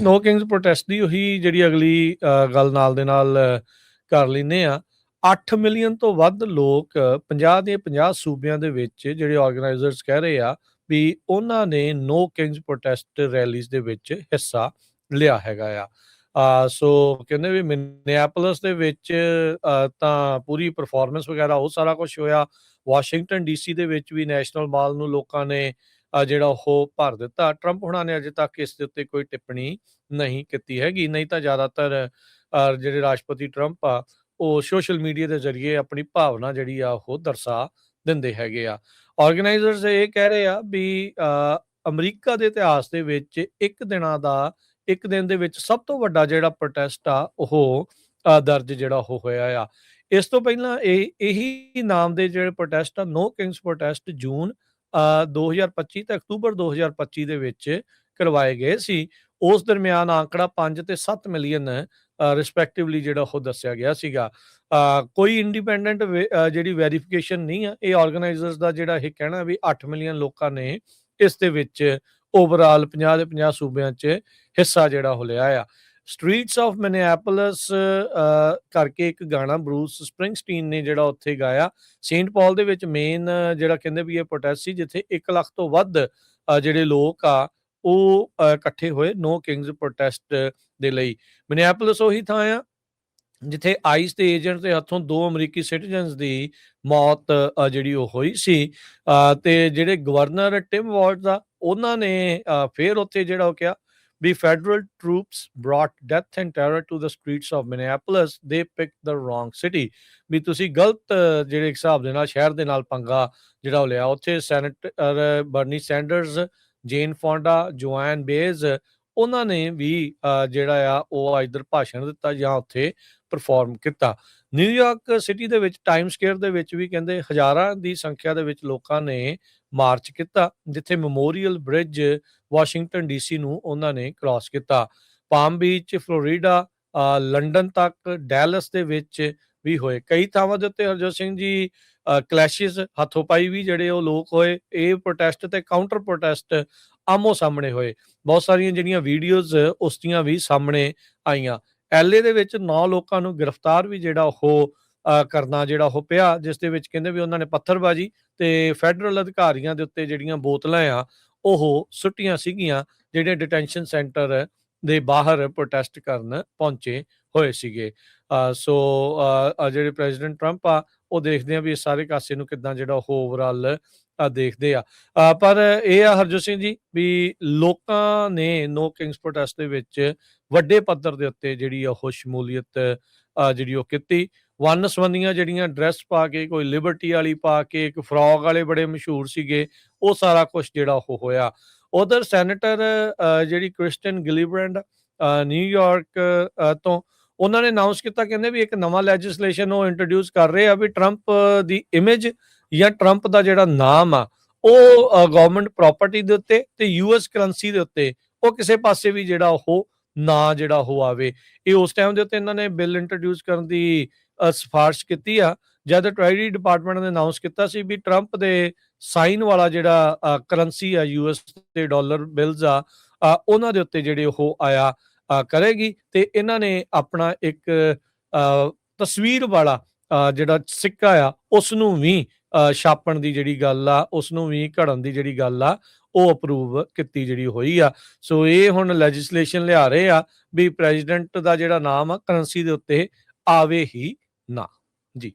No Kings protest ਦੀ ਉਹੀ ਜਿਹੜੀ ਅਗਲੀ ਗੱਲ ਨਾਲ ਦੇ ਨਾਲ ਕਰ ਲੈਂਦੇ ਆ। 8 ਮਿਲੀਅਨ ਤੋਂ ਵੱਧ ਲੋਕ 50 ਦੇ 50 ਸੂਬਿਆਂ ਦੇ ਵਿੱਚ ਜਿਹੜੇ ਆਰਗੇਨਾਈਜ਼ਰਸ ਕਹਿ ਰਹੇ ਆ ਵੀ ਉਹਨਾਂ ਨੇ ਨੋ ਕਿੰਗਸ ਪ੍ਰੋਟੈਸਟ ਰੈਲੀਜ਼ ਦੇ ਵਿੱਚ ਹਿੱਸਾ ਲਿਆ ਹੈਗਾ ਆ। ਸੋ ਕਹਿੰਦੇ ਵੀ ਮਿਨੀਐਪੋਲਿਸ ਦੇ ਵਿੱਚ ਤਾਂ ਪੂਰੀ ਪਰਫਾਰਮੈਂਸ ਵਗੈਰਾ ਉਹ ਸਾਰਾ ਕੁਝ ਹੋਇਆ। ਵਾਸ਼ਿੰਗਟਨ ਡੀਸੀ ਦੇ ਵਿੱਚ ਵੀ ਨੈਸ਼ਨਲ ਮਾਲ ਨੂੰ ਲੋਕਾਂ ਨੇ ਜਿਹੜਾ ਉਹ ਭਰ ਦਿੱਤਾ। ਟਰੰਪ ਹੁਣਾਂ ਨੇ ਅਜੇ ਤੱਕ ਇਸ ਦੇ ਉੱਤੇ ਕੋਈ ਟਿੱਪਣੀ ਨਹੀਂ ਕੀਤੀ ਹੈਗੀ, ਨਹੀਂ ਤਾਂ ਜ਼ਿਆਦਾਤਰ ਜਿਹੜੇ ਰਾਸ਼ਟਰਪਤੀ ਟਰੰਪ ਆ ਉਹ ਸੋਸ਼ਲ ਮੀਡੀਆ ਦੇ ਜ਼ਰੀਏ ਆਪਣੀ ਭਾਵਨਾ ਜਿਹੜੀ ਆ ਉਹ ਦਰਸਾ ਦਿੰਦੇ ਹੈਗੇ ਆ। ਆਰਗੇਨਾਈਜ਼ਰਸ ਇਹ ਕਹਿ ਰਹੇ ਆ ਵੀ ਅਮਰੀਕਾ ਦੇ ਇਤਿਹਾਸ ਦੇ ਵਿੱਚ ਇੱਕ ਦਿਨ ਦੇ ਵਿੱਚ ਸਭ ਤੋਂ ਵੱਡਾ ਜਿਹੜਾ ਪ੍ਰੋਟੈਸਟ ਆ ਉਹ ਦਰਜ ਜਿਹੜਾ ਉਹ ਹੋਇਆ ਆ। ਇਸ ਤੋਂ ਪਹਿਲਾਂ ਇਹੀ ਨਾਮ ਦੇ ਜਿਹੜੇ ਪ੍ਰੋਟੈਸਟ ਆ ਨੋ ਕਿੰਗਸ ਪ੍ਰੋਟੈਸਟ ਜੂਨ 2025 ਤੇ ਅਕਤੂਬਰ 2025 ਦੇ ਵਿੱਚ ਕਰਵਾਏ ਗਏ ਸੀ। ਉਸ ਦਰਮਿਆਨ ਆંકੜਾ 5 ਤੇ 7 ਮਿਲੀਅਨ ਰਿਸਪੈਕਟਿਵਲੀ ਜਿਹੜਾ ਉਹ ਦੱਸਿਆ ਗਿਆ ਸੀਗਾ। ਕੋਈ ਇੰਡੀਪੈਂਡੈਂਟ ਜਿਹੜੀ ਵੈਰੀਫਿਕੇਸ਼ਨ ਨਹੀਂ ਆ। ਇਹ ਆਰਗੇਨਾਈਜ਼ਰਸ ਦਾ ਜਿਹੜਾ ਇਹ ਕਹਿਣਾ ਵੀ 8 ਮਿਲੀਅਨ ਲੋਕਾਂ ਨੇ ਇਸ ਦੇ ਵਿੱਚ ਓਵਰਆਲ 50 ਦੇ 50 ਸੂਬਿਆਂ 'ਚ ਹਿੱਸਾ ਜਿਹੜਾ ਉਹ ਲਿਆ ਆ। ਸਟਰੀਟਸ ਆਫ ਮਿਨੀਐਪੋਲਿਸ ਕਰਕੇ ਇੱਕ ਗਾਣਾ ਬਰੂਸ ਸਪ੍ਰਿੰਗਸਟੀਨ ਨੇ ਜਿਹੜਾ ਉੱਥੇ ਗਾਇਆ। ਸੇਂਟ ਪਾਲ ਦੇ ਵਿੱਚ ਮੇਨ ਜਿਹੜਾ ਕਹਿੰਦੇ ਵੀ ਇਹ ਪ੍ਰੋਟੈਸਟ ਸੀ ਜਿੱਥੇ 1 ਲੱਖ ਤੋਂ ਵੱਧ ਜਿਹੜੇ ਲੋਕ ਆ ਉਹ ਇਕੱਠੇ ਹੋਏ ਨੋ ਕਿੰਗਸ ਪ੍ਰੋਟੈਸਟ ਦੇ ਲਈ। ਮਿਨੀਐਪੋਲਿਸ ਉਹੀ ਥਾਂ ਆ ਜਿੱਥੇ ਆਈਸ ਦੇ ਏਜੰਟ ਦੇ ਹੱਥੋਂ 2 ਅਮਰੀਕੀ ਸਿਟੀਜ਼ਨਸ ਦੀ ਮੌਤ ਜਿਹੜੀ ਉਹ ਹੋਈ ਸੀ। ਤੇ ਜਿਹੜੇ ਗਵਰਨਰ ਟਿਮ ਵਾਲਜ਼ ਆ ਉਹਨਾਂ ਨੇ ਫਿਰ ਉੱਥੇ ਜਿਹੜਾ ਉਹ ਕਿਹਾ ਵੀ federal troops brought death and terror to the streets of Minneapolis, they pick the wrong city. ਵੀ ਤੁਸੀਂ ਗਲਤ ਜਿਹੜੇ ਹਿਸਾਬ ਦੇ ਨਾਲ ਸ਼ਹਿਰ ਦੇ ਨਾਲ ਪੰਗਾ ਜਿਹੜਾ ਉਹ ਲਿਆ। ਉੱਥੇ ਸੈਨੇਟਰ ਬਰਨੀ ਸੈਂਡਰਸ, ਜੇਨ ਫੌਂਡਾ, ਜੋਆਨ ਬੇਜ਼ ਉਹਨਾਂ ਨੇ ਵੀ ਜਿਹੜਾ ਆ ਉਹ ਇੱਧਰ ਭਾਸ਼ਣ ਦਿੱਤਾ ਜਾਂ ਉੱਥੇ ਪਰਫਾਰਮ ਕੀਤਾ। ਨਿਊਯਾਰਕ ਸਿਟੀ ਦੇ ਵਿੱਚ ਟਾਈਮ ਸਕੁਏਅਰ ਦੇ ਵਿੱਚ ਵੀ ਕਹਿੰਦੇ ਹਜ਼ਾਰਾਂ ਦੀ ਸੰਖਿਆ ਦੇ ਵਿੱਚ ਲੋਕਾਂ ਨੇ ਮਾਰਚ ਕੀਤਾ ਜਿੱਥੇ ਮੈਮੋਰੀਅਲ ਬ੍ਰਿਜ ਵਾਸ਼ਿੰਗਟਨ ਡੀਸੀ ਨੂੰ ਉਹਨਾਂ ਨੇ ਕ੍ਰਾਸ ਕੀਤਾ। ਪਾਮ ਬੀਚ, ਫਲੋਰੀਡਾ, ਲੰਡਨ ਤੱਕ, ਡੈਲਸ ਦੇ ਵਿੱਚ ਵੀ ਹੋਏ। ਕਈ ਥਾਵਾਂ ਦੇ ਉੱਤੇ ਹਰਜੋਤ ਸਿੰਘ ਜੀ ਕਲੈਸ਼ਿਸ ਹੱਥੋਂ-ਪਾਈ ਵੀ ਜਿਹੜੇ ਉਹ ਲੋਕ ਹੋਏ। ਇਹ ਪ੍ਰੋਟੈਸਟ ਤੇ ਕਾਊਂਟਰ ਪ੍ਰੋਟੈਸਟ ਆਮੋ ਸਾਹਮਣੇ ਹੋਏ। ਬਹੁਤ ਸਾਰੀਆਂ ਜਿਹੜੀਆਂ ਵੀਡੀਓਜ਼ ਉਸ ਦੀਆਂ ਵੀ ਸਾਹਮਣੇ ਆਈਆਂ। LA ਦੇ ਵਿੱਚ 9 ਲੋਕਾਂ ਨੂੰ ਗ੍ਰਿਫਤਾਰ ਵੀ ਜਿਹੜਾ ਉਹ ਕਰਨਾ ਜਿਹੜਾ ਉਹ ਪਿਆ ਜਿਸ ਦੇ ਵਿੱਚ ਕਹਿੰਦੇ ਵੀ ਉਹਨਾਂ ਨੇ ਪੱਥਰਬਾਜ਼ੀ ਤੇ ਫੈਡਰਲ ਅਧਿਕਾਰੀਆਂ ਦੇ ਉੱਤੇ ਜਿਹੜੀਆਂ ਬੋਤਲਾਂ ਆ ਉਹ ਸੁੱਟੀਆਂ ਸੀਗੀਆਂ ਜਿਹੜੇ ਡਿਟੈਂਸ਼ਨ ਸੈਂਟਰ ਦੇ ਬਾਹਰ ਪ੍ਰੋਟੈਸਟ ਕਰਨ ਪਹੁੰਚੇ ਹੋਏ ਸੀਗੇ। ਸੋ ਜਿਹੜੇ ਪ੍ਰੈਜ਼ੀਡੈਂਟ ਟਰੰਪ ਆ ਉਹ ਦੇਖਦੇ ਆ ਵੀ ਇਸ ਸਾਰੇ ਕਾਸੇ ਨੂੰ ਕਿੱਦਾਂ ਜਿਹੜਾ ਉਹ ਓਵਰਆਲ ਦੇਖਦੇ ਆ। ਪਰ ਇਹ ਆ ਹਰਜੋਤ ਸਿੰਘ ਜੀ ਵੀ ਲੋਕਾਂ ਨੇ ਨੋ ਕਿੰਗਸ ਪ੍ਰੋਟੈਸਟ ਦੇ ਵਿੱਚ ਵੱਡੇ ਪੱਧਰ ਦੇ ਉੱਤੇ ਜਿਹੜੀ ਉਹ ਸ਼ਮੂਲੀਅਤ ਜਿਹੜੀ ਉਹ ਕੀਤੀ। ਵੰਨ ਸਵੰਨੀਆਂ ਜਿਹੜੀਆਂ ਡਰੈਸ ਪਾ ਕੇ, ਕੋਈ ਲਿਬਰਟੀ ਵਾਲੀ ਪਾ ਕੇ, ਇੱਕ ਫਰੋਗ ਵਾਲੇ ਬੜੇ ਮਸ਼ਹੂਰ ਸੀਗੇ, ਉਹ ਸਾਰਾ ਕੁਛ ਜਿਹੜਾ ਉਹ ਹੋਇਆ। ਉਧਰ ਸੈਨੇਟਰ ਜਿਹੜੀ ਕ੍ਰਿਸਟਨ ਗਿਲੀਬ੍ਰੈਂਡ ਨਿਊਯਾਰਕ ਤੋਂ ਉਹਨਾਂ ਨੇ ਅਨਾਊਂਸ ਕੀਤਾ ਕਹਿੰਦੇ ਵੀ ਇੱਕ ਨਵਾਂ ਲੈਜਿਸਲੇਸ਼ਨ ਉਹ ਇੰਟਰੋਡਿਊਸ ਕਰ ਰਹੇ ਆ ਵੀ ਟਰੰਪ ਦੀ ਇਮੇਜ ਜਾਂ ਟਰੰਪ ਦਾ ਜਿਹੜਾ ਨਾਮ ਆ ਉਹ ਗਵਰਨਮੈਂਟ ਪ੍ਰਾਪਰਟੀ ਦੇ ਉੱਤੇ ਤੇ US ਕਰੰਸੀ ਦੇ ਉੱਤੇ ਉਹ ਕਿਸੇ ਪਾਸੇ ਵੀ ਜਿਹੜਾ ਉਹ ਨਾ ਜਿਹੜਾ ਉਹ ਆਵੇ। ਇਹ ਉਸ ਟਾਈਮ ਦੇ ਉੱਤੇ ਇਹਨਾਂ ਨੇ ਬਿੱਲ ਇੰਟਰੋਡਿਊਸ ਕਰਨ ਦੀ ਸਿਫਾਰਿਸ਼ ਕੀਤੀ ਆ ਜਦ ਟ੍ਰੈਜਰੀ ਡਿਪਾਰਟਮੈਂਟ ਨੇ ਅਨਾਊਂਸ ਕੀਤਾ ਸੀ ਵੀ ਟਰੰਪ ਦੇ ਸਾਈਨ ਵਾਲਾ ਜਿਹੜਾ ਕਰੰਸੀ ਆ US ਤੇ ਡਾਲਰ ਬਿਲਸ ਆ ਉਹਨਾਂ ਦੇ ਉੱਤੇ ਜਿਹੜੇ ਉਹ ਆਇਆ ਕਰੇਗੀ ਤੇ ਇਹਨਾਂ ਨੇ ਆਪਣਾ ਇੱਕ ਤਸਵੀਰ ਵਾਲਾ ਜਿਹੜਾ ਸਿੱਕਾ ਆ ਉਸ ਨੂੰ ਵੀ ਛਾਪਣ ਦੀ ਜਿਹੜੀ ਗੱਲ ਆ ਉਸ ਨੂੰ ਵੀ ਘੜਨ ਦੀ ਜਿਹੜੀ ਗੱਲ ਆ ਉਹ ਅਪਰੂਵ ਕੀਤੀ ਜਿਹੜੀ ਹੋਈ ਆ। ਸੋ ਇਹ ਹੁਣ ਲੈਜਿਸਲੇਸ਼ਨ ਲਿਆ ਰਹੇ ਆ ਵੀ ਪ੍ਰੈਜ਼ੀਡੈਂਟ ਦਾ ਜਿਹੜਾ ਨਾਮ ਆ ਕਰੰਸੀ ਦੇ ਉੱਤੇ ਆਵੇ ਹੀ ਨਾ ਜੀ।